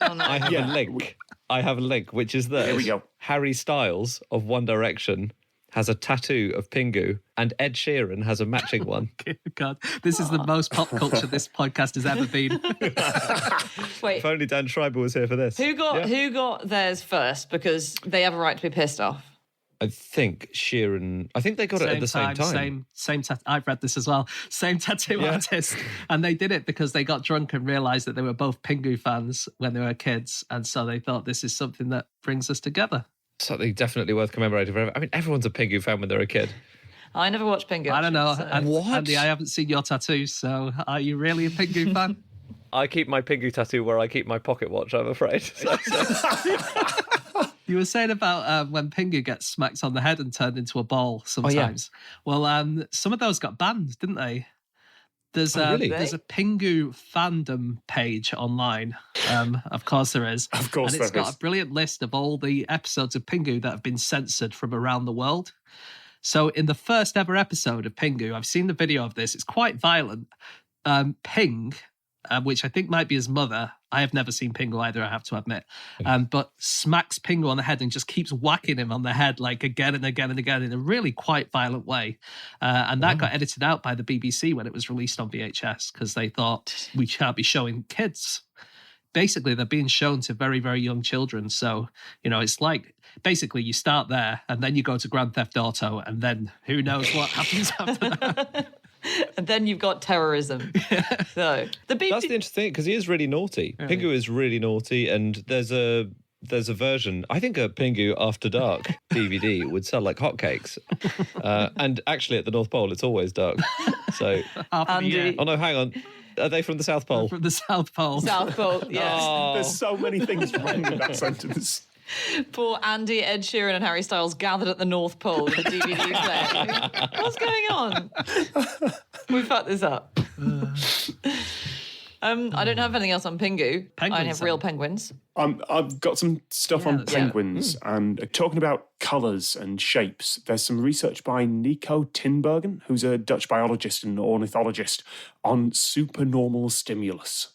I have a link. I have a link, which is this. Here we go. Harry Styles of One Direction has a tattoo of Pingu, and Ed Sheeran has a matching one. God, this is the most pop culture this podcast has ever been. Wait, If only Dan Schreiber was here for this. who got theirs first? Because they have a right to be pissed off. I think Sheeran. I think they got it at the same time. Same. I've read this as well. Same tattoo artist, and they did it because they got drunk and realised that they were both Pingu fans when they were kids, and so they thought this is something that brings us together. Something definitely worth commemorating forever. I mean, everyone's a Pingu fan when they're a kid. I never watched Pingu. I don't know. So. Andy, I haven't seen your tattoos, so are you really a Pingu fan? I keep my Pingu tattoo where I keep my pocket watch, I'm afraid. You were saying about when Pingu gets smacked on the head and turned into a ball sometimes. Well, some of those got banned, didn't they? There's really? There's a Pingu fandom page online. Of course there is. Of course and it's there got is. a brilliant list of all the episodes of Pingu that have been censored from around the world. So in the first ever episode of Pingu, I've seen the video of this. It's quite violent. Ping, which I think might be his mother. I have never seen Pingu either, I have to admit. But smacks Pingu on the head and just keeps whacking him on the head like again and again and again in a really quite violent way. And that got edited out by the BBC when it was released on VHS because they thought we can't be showing kids. Basically, they're being shown to very, very young children. So, it's like basically you start there and then you go to Grand Theft Auto and then who knows what happens after that. And then you've got terrorism. So the BBC... That's the interesting thing, because he is really naughty. Really? Pingu is really naughty, and there's a version, I think a Pingu After Dark DVD would sell like hotcakes. And actually at the North Pole, it's always dark. So, Andy... Oh no, hang on. Are they from the South Pole? From the South Pole. South Pole, yes. There's so many things wrong with that sentence. Poor Andy, Ed Sheeran and Harry Styles gathered at the North Pole with a DVD player. What's going on? We fucked this up. I don't have anything else on Pingu. I have real penguins. I've got some stuff on penguins and talking about colours and shapes. There's some research by Nico Tinbergen, who's a Dutch biologist and ornithologist, on supernormal stimulus.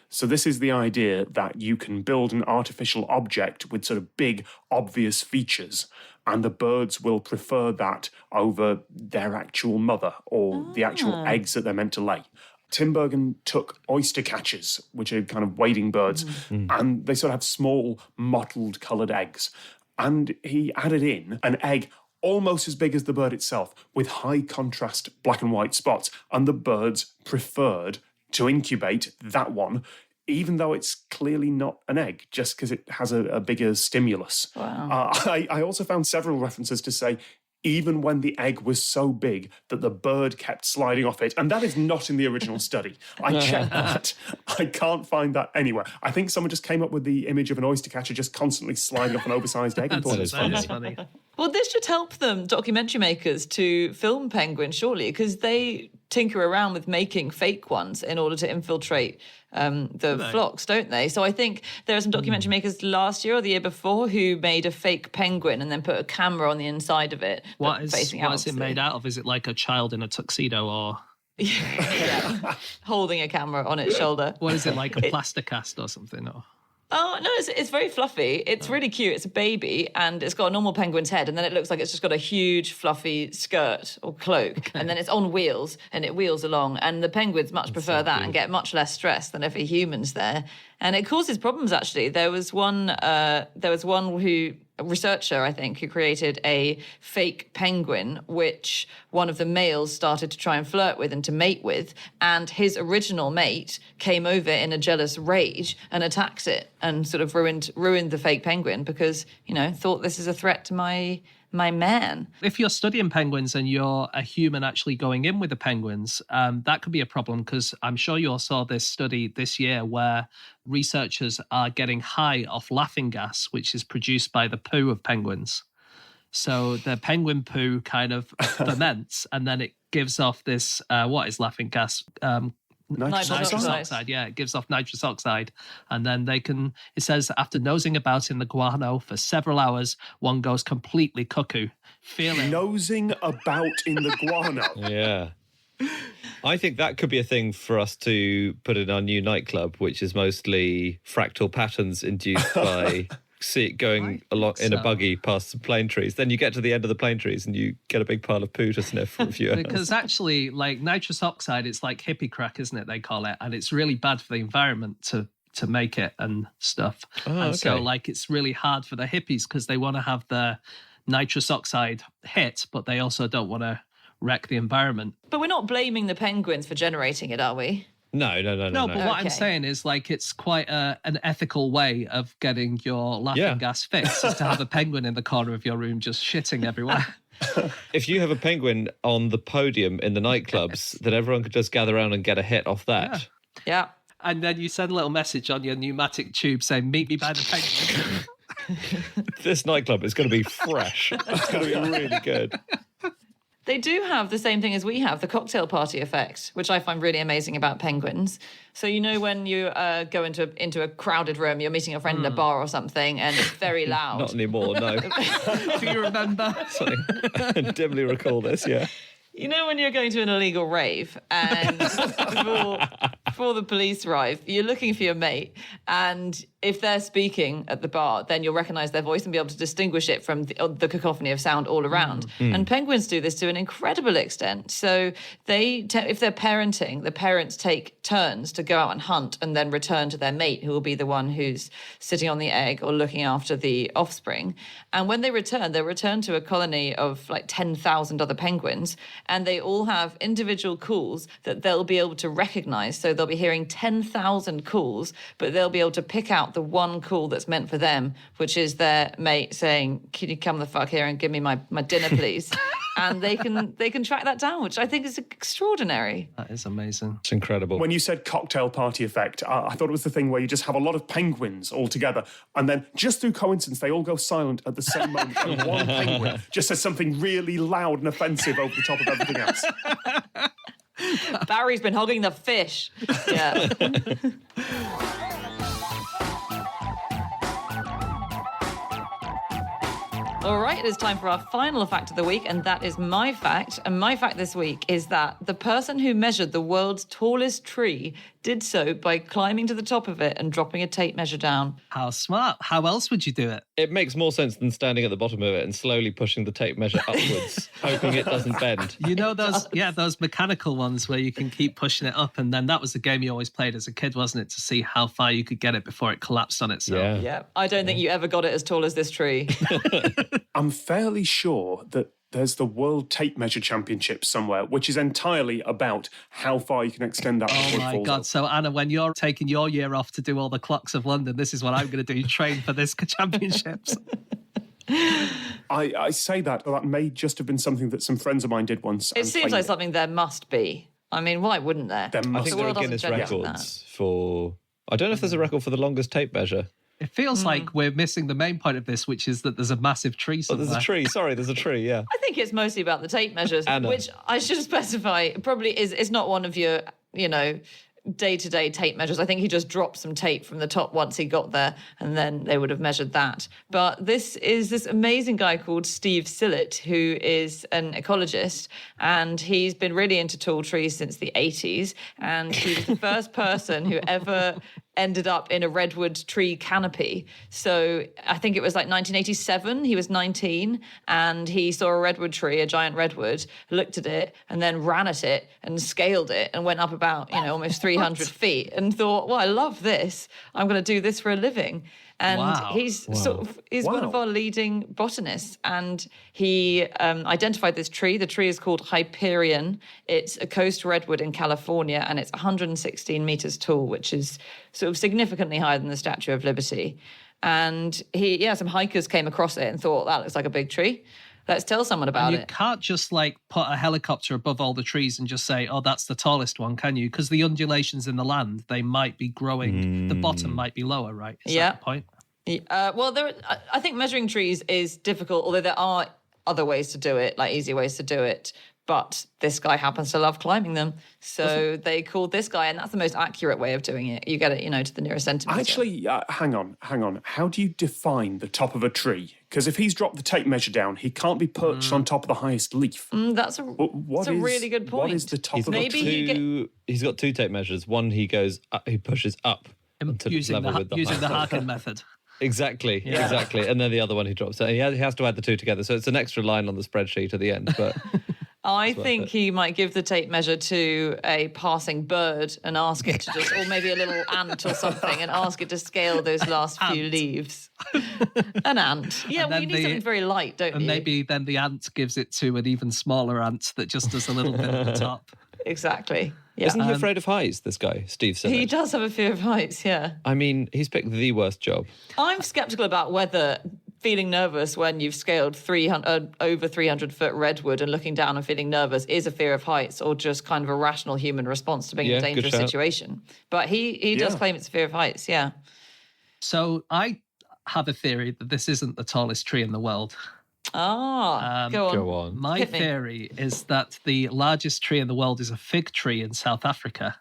So this is the idea that you can build an artificial object with sort of big, obvious features, and the birds will prefer that over their actual mother or the actual eggs that they're meant to lay. Tinbergen took oyster catchers, which are kind of wading birds, and they sort of have small, mottled coloured eggs. And he added in an egg almost as big as the bird itself, with high contrast black and white spots. And the birds preferred to incubate that one, even though it's clearly not an egg, just because it has a bigger stimulus. Wow. I also found several references to say, even when the egg was so big that the bird kept sliding off it. And that is not in the original study. I checked that. I can't find that anywhere. I think someone just came up with the image of an oyster catcher just constantly sliding off an oversized egg and thought it was funny. Well, this should help them, documentary makers, to film penguins, surely, because they tinker around with making fake ones in order to infiltrate the flocks, don't they? So I think there are some documentary makers last year or the year before who made a fake penguin and then put a camera on the inside of it. What is it made out of? Is it like a child in a tuxedo or... yeah, holding a camera on its shoulder. What is it, like a plaster cast or something? Or... Oh, no, it's very fluffy. It's really cute. It's a baby and it's got a normal penguin's head and then it looks like it's just got a huge fluffy skirt or cloak and then it's on wheels and it wheels along and the penguins much prefer that and get much less stress than if a human's there. And it causes problems, actually. There was one researcher, I think, who created a fake penguin, which one of the males started to try and flirt with and to mate with. And his original mate came over in a jealous rage and attacked it and sort of ruined the fake penguin because, thought this is a threat to my man. If you're studying penguins and you're a human actually going in with the penguins, that could be a problem because I'm sure you all saw this study this year where researchers are getting high off laughing gas, which is produced by the poo of penguins. So the penguin poo kind of ferments and then it gives off this, what is laughing gas? Nitrous oxide. Yeah, it gives off nitrous oxide. And then it says, after nosing about in the guano for several hours, one goes completely cuckoo. Nosing about in the guano. Yeah. I think that could be a thing for us to put in our new nightclub, which is mostly fractal patterns induced by going along in a buggy past some plane trees. Then you get to the end of the plane trees and you get a big pile of poo to sniff for a few hours. Because actually, like nitrous oxide, it's like hippie crack, isn't it? They call it, and it's really bad for the environment to make it and stuff. So it's really hard for the hippies because they want to have the nitrous oxide hit, but they also don't want to wreck the environment. But we're not blaming the penguins for generating it, are we? No. No, but what I'm saying is it's quite an ethical way of getting your laughing gas fixed is to have a penguin in the corner of your room just shitting everywhere. If you have a penguin on the podium in the nightclubs, then everyone could just gather around and get a hit off that. Yeah. And then you send a little message on your pneumatic tube saying, meet me by the penguin. This nightclub is going to be fresh. It's going to be really good. They do have the same thing as we have, the cocktail party effect, which I find really amazing about penguins. So when you go into a crowded room, you're meeting a friend in a bar or something, and it's very loud. Not anymore, no. Do you remember? I dimly recall this, yeah. You know when you're going to an illegal rave and before the police arrive, you're looking for your mate, and if they're speaking at the bar, then you'll recognise their voice and be able to distinguish it from the cacophony of sound all around. And penguins do this to an incredible extent. So if they're parenting, the parents take turns to go out and hunt and then return to their mate, who will be the one who's sitting on the egg or looking after the offspring. And when they return, they'll return to a colony of 10,000 other penguins, and they all have individual calls that they'll be able to recognise. So they'll be hearing 10,000 calls, but they'll be able to pick out the one call that's meant for them, which is their mate saying, can you come the fuck here and give me my dinner, please? and they can track that down, which I think is extraordinary. That is amazing. It's incredible. When you said cocktail party effect, I thought it was the thing where you just have a lot of penguins all together, and then just through coincidence, they all go silent at the same moment, and one penguin just says something really loud and offensive over the top of everything else. Barry's been hogging the fish. Yeah. All right, it is time for our final fact of the week, and that is my fact. And my fact this week is that the person who measured the world's tallest tree did so by climbing to the top of it and dropping a tape measure down. How smart. How else would you do it? It makes more sense than standing at the bottom of it and slowly pushing the tape measure upwards, hoping it doesn't bend. You know those mechanical ones where you can keep pushing it up, and then that was the game you always played as a kid, wasn't it? To see how far you could get it before it collapsed on itself. Yeah. I don't think you ever got it as tall as this tree. I'm fairly sure that there's the World Tape Measure Championship somewhere, which is entirely about how far you can extend that. Oh my God. So, Anna, when you're taking your year off to do all the clocks of London, this is what I'm going to do, train for this championships. I say that may just have been something that some friends of mine did once. It seems like something there must be. I mean, why wouldn't there? There I must think The there are world Guinness doesn't generate records for... I don't know if there's a record for the longest tape measure. It feels like we're missing the main point of this, which is that there's a massive tree Oh, somewhere. there's a tree. Sorry, there's a tree, yeah. I think it's mostly about the tape measures, Anna. which I should specify probably is not one of your, day-to-day tape measures. I think he just dropped some tape from the top once he got there, and then they would have measured that. But this is this amazing guy called Steve Sillett, who is an ecologist, and he's been really into tall trees since the 80s, and he was the first person who ever ended up in a redwood tree canopy. So I think it was like 1987. He was 19 and he saw a redwood tree, a giant redwood, looked at it and then ran at it and scaled it and went up about, almost 300 feet and thought, well, I love this. I'm going to do this for a living. And Wow. he's one of our leading botanists. And he identified this tree. The tree is called Hyperion. It's a coast redwood in California, and it's 116 meters tall, which is sort of significantly higher than the Statue of Liberty. And some hikers came across it and thought, that looks like a big tree. Let's tell someone about You it. can't just put a helicopter above all the trees and just say, oh, that's the tallest one, can you? Because the undulations in the land, they might be growing. The bottom might be lower, right? Is that the point? I think measuring trees is difficult, although there are other ways to do it, like easy ways to do it. But this guy happens to love climbing them. So they called this guy, and that's the most accurate way of doing it. You get it, to the nearest centimetre. Actually, hang on. How do you define the top of a tree? Because if he's dropped the tape measure down, he can't be perched on top of the highest leaf. That's a really good point. What is the top of a tree? He's got two tape measures. One, he pushes up to Using level with the the height. Harkin method. Exactly. And then the other one he drops. So he has to add the two together. So it's an extra line on the spreadsheet at the end. But I think he might give the tape measure to a passing bird and ask it to just, or maybe a little ant or something, and ask it to scale those last few leaves. An ant. Yeah, well, you need something very light, don't you? And maybe then the ant gives it to an even smaller ant that just does a little bit at the top. Exactly. Yeah. Isn't he afraid of heights, this guy, Steve Sillett? He does have a fear of heights, yeah. I mean, he's picked the worst job. I'm sceptical about whether feeling nervous when you've scaled over 300-foot redwood and looking down and feeling nervous is a fear of heights or just kind of a rational human response to being in a dangerous situation. But he does claim it's a fear of heights, yeah. So I have a theory that this isn't the tallest tree in the world. Go on. My theory is that the largest tree in the world is a fig tree in South Africa.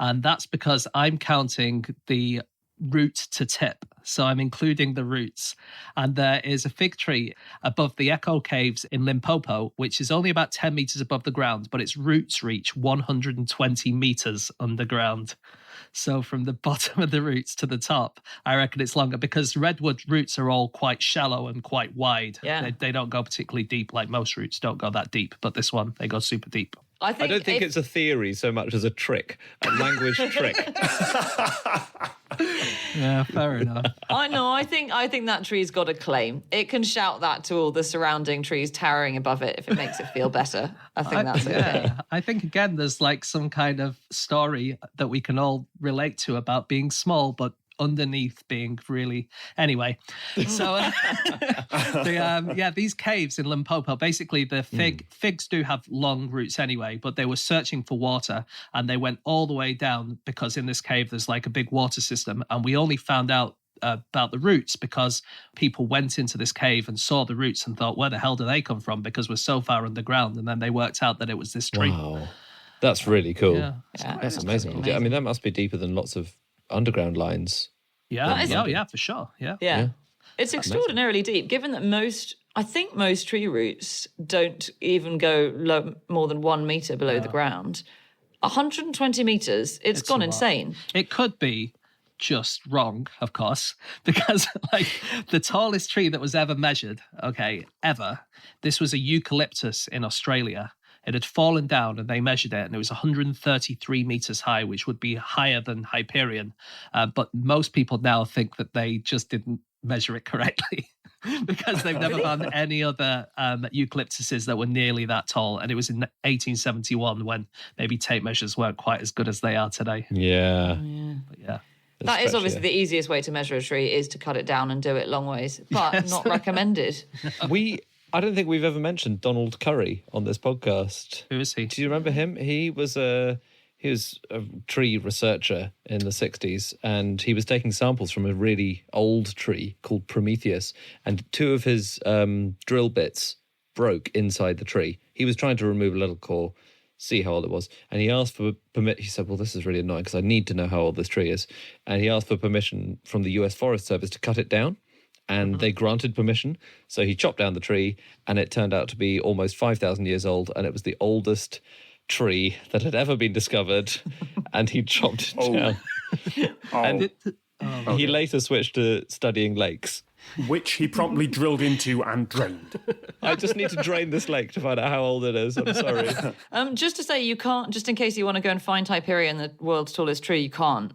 And that's because I'm counting the root to tip. So I'm including the roots. And there is a fig tree above the Echo Caves in Limpopo, which is only about 10 meters above the ground, but its roots reach 120 meters underground. So from the bottom of the roots to the top, I reckon it's longer because redwood roots are all quite shallow and quite wide. Yeah. They don't go particularly deep, like most roots don't go that deep. But this one, they go super deep. I don't think it's a theory so much as a trick, a language trick. Yeah, fair enough. I think that tree's got a claim. It can shout that to all the surrounding trees towering above it if it makes it feel better. I think that's okay. Yeah, I think, again, there's some kind of story that we can all relate to about being small, but underneath being really... Anyway, so these caves in Limpopo, basically the figs do have long roots anyway, but they were searching for water and they went all the way down because in this cave there's like a big water system, and we only found out about the roots because people went into this cave and saw the roots and thought, where the hell do they come from? Because we're so far underground. And then they worked out that it was this tree. Wow. That's really cool. Yeah. That's amazing. I mean, that must be deeper than lots of underground lines. Yeah, for sure. Yeah. It's extraordinarily deep, given that I think most tree roots don't even go more than 1 meter below the ground. 120 meters, it's gone insane. It could be just wrong, of course, because like the tallest tree that was ever measured, this was a eucalyptus in Australia. It had fallen down and they measured it and it was 133 meters high, which would be higher than Hyperion. But most people now think that they just didn't measure it correctly because they've never found any other eucalyptuses that were nearly that tall. And it was in 1871 when maybe tape measures weren't quite as good as they are today. Yeah. But yeah. That is obviously the easiest way to measure a tree is to cut it down and do it long ways, but not recommended. I don't think we've ever mentioned Donald Curry on this podcast. Who is he? Do you remember him? He was a tree researcher in the 60s, and he was taking samples from a really old tree called Prometheus, and 2 of his drill bits broke inside the tree. He was trying to remove a little core, see how old it was, and he asked for permit. He said, well, this is really annoying because I need to know how old this tree is. And he asked for permission from the US Forest Service to cut it down, and they granted permission. So he chopped down the tree, and it turned out to be almost 5,000 years old, and it was the oldest tree that had ever been discovered, and he chopped it down. And he later switched to studying lakes. Which he promptly drilled into and drained. I just need to drain this lake to find out how old it is. I'm sorry. Just to say, you can't, just in case you want to go and find Hyperion, the world's tallest tree, you can't.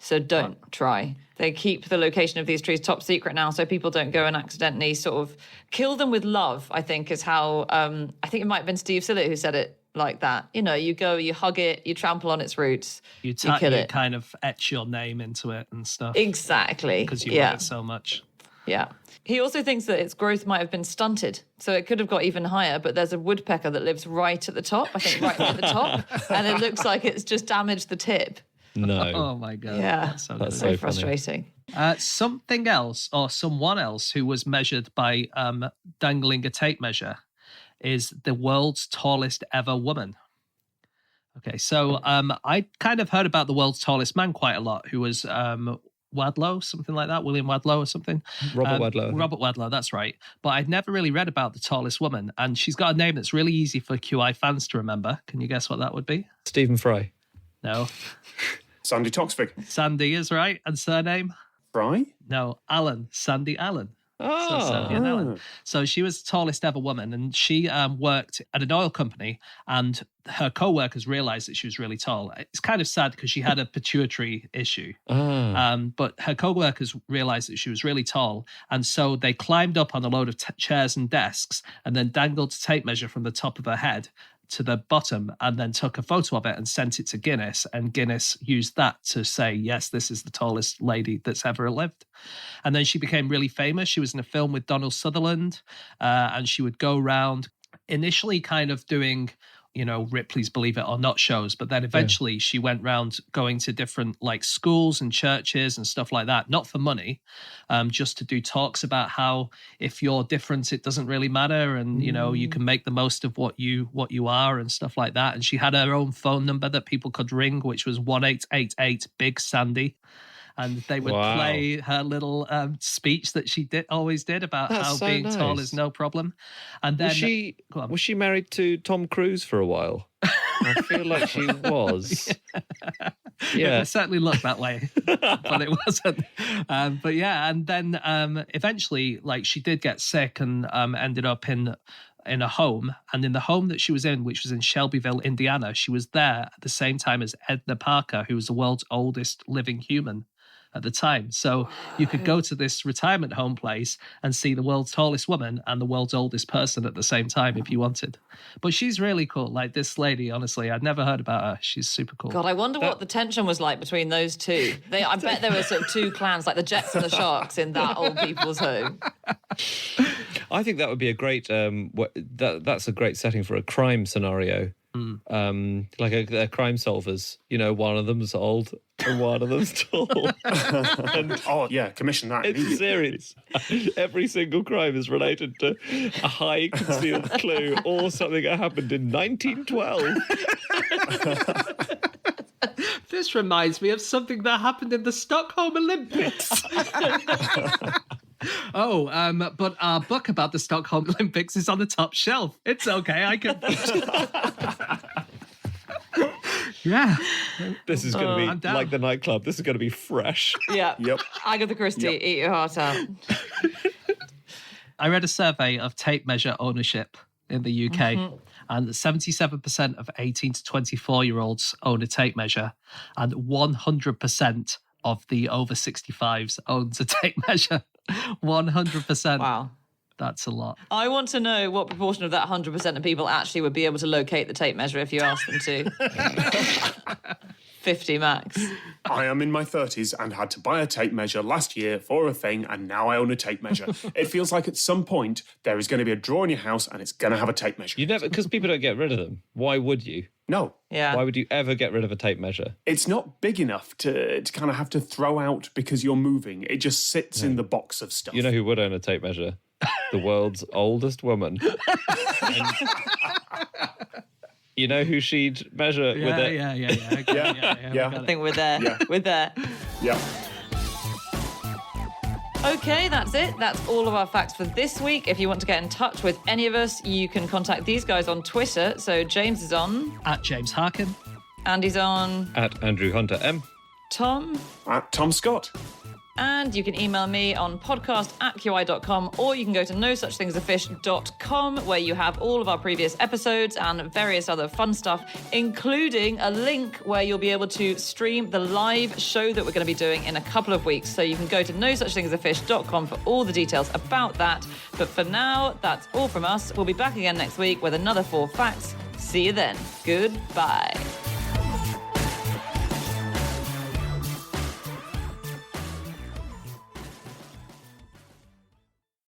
So don't try. They keep the location of these trees top secret now, so people don't go and accidentally sort of kill them with love, I think is how, I think it might have been Steve Sillett who said it like that. You know, you go, you hug it, you trample on its roots, you kill it. Kind of etch your name into it and stuff. Exactly. Because you love it so much. Yeah. He also thinks that its growth might have been stunted, so it could have got even higher, but there's a woodpecker that lives right at the top, I think right at the top, and it looks like it's just damaged the tip. No. Oh, my God. Yeah. That's so frustrating. Something else, or someone else who was measured by dangling a tape measure is the world's tallest ever woman. Okay, so I kind of heard about the world's tallest man quite a lot, who was... Wadlow, something like that, William Wadlow or something. Robert Wadlow. Robert Wadlow, that's right. But I'd never really read about the tallest woman, and she's got a name that's really easy for QI fans to remember. Can you guess what that would be? Stephen Fry. No. Sandy Toksvig. Sandy is right. And surname? Fry? No, Allen. Sandy Allen. Oh. So she was the tallest ever woman, and she worked at an oil company, and her co-workers realized that she was really tall. It's kind of sad because she had a pituitary issue. But her co-workers realized that she was really tall, and so they climbed up on a load of chairs and desks and then dangled a tape measure from the top of her head to the bottom and then took a photo of it and sent it to Guinness, and Guinness used that to say, yes, this is the tallest lady that's ever lived. And then she became really famous. She was in a film with Donald Sutherland, and she would go around initially kind of doing, you know, Ripley's Believe It or Not shows, but then eventually she went round going to different like schools and churches and stuff like that, not for money, just to do talks about how if you're different, it doesn't really matter, and you know, you can make the most of what you are and stuff like that. And she had her own phone number that people could ring, which was 1888 Big Sandy. And they would play her little speech that she always did about how being tall is no problem. And then was she married to Tom Cruise for a while? I feel like she was. Yeah, it certainly looked that way, but it wasn't. But yeah, and then eventually, like, she did get sick and ended up in a home, and in the home that she was in, which was in Shelbyville, Indiana, she was there at the same time as Edna Parker, who was the world's oldest living human. at the time. So you could go to this retirement home place and see the world's tallest woman and the world's oldest person at the same time if you wanted. But she's really cool. Like this lady, honestly, I'd never heard about her. She's super cool. God, I wonder what the tension was like between those two. I bet there were sort of two clans, like the Jets and the Sharks in that old people's home. I think that would be a great. That's a great setting for a crime scenario. Like a crime solvers. You know, one of them's old and one of them's tall. Oh, yeah, commission that. It's serious. Every single crime is related to a high concealed clue or something that happened in 1912. This reminds me of something that happened in the Stockholm Olympics. But our book about the Stockholm Olympics is on the top shelf. It's okay, I can... Yeah. This is going to be like the Nightclub. This is going to be fresh. Yeah. Yep. Agatha Christie, eat your heart out. I read a survey of tape measure ownership in the UK, and 77% of 18 to 24-year-olds own a tape measure, and 100% of the over 65s owns a tape measure. 100%. Wow. That's a lot. I want to know what proportion of that 100% of people actually would be able to locate the tape measure if you asked them to. 50 max. I am in my 30s and had to buy a tape measure last year for a thing, and now I own a tape measure. It feels like at some point there is going to be a drawer in your house and it's going to have a tape measure. You never, because people don't get rid of them. Why would you? No. Yeah. Why would you ever get rid of a tape measure? It's not big enough to kind of have to throw out because you're moving. It just sits in the box of stuff. You know who would own a tape measure? The world's oldest woman. And you know who she'd measure with it? Yeah. Okay, Yeah. I think we're there. Yeah. We're there. Yeah. Okay, that's it. That's all of our facts for this week. If you want to get in touch with any of us, you can contact these guys on Twitter. So James is on. At James Harkin. Andy's on. At Andrew Hunter M. Tom. At Tom Scott. And you can email me on podcast@qi.com, or you can go to nosuchthingsafish.com, where you have all of our previous episodes and various other fun stuff, including a link where you'll be able to stream the live show that we're going to be doing in a couple of weeks. So you can go to nosuchthingsafish.com for all the details about that. But for now, that's all from us. We'll be back again next week with another 4 facts. See you then. Goodbye.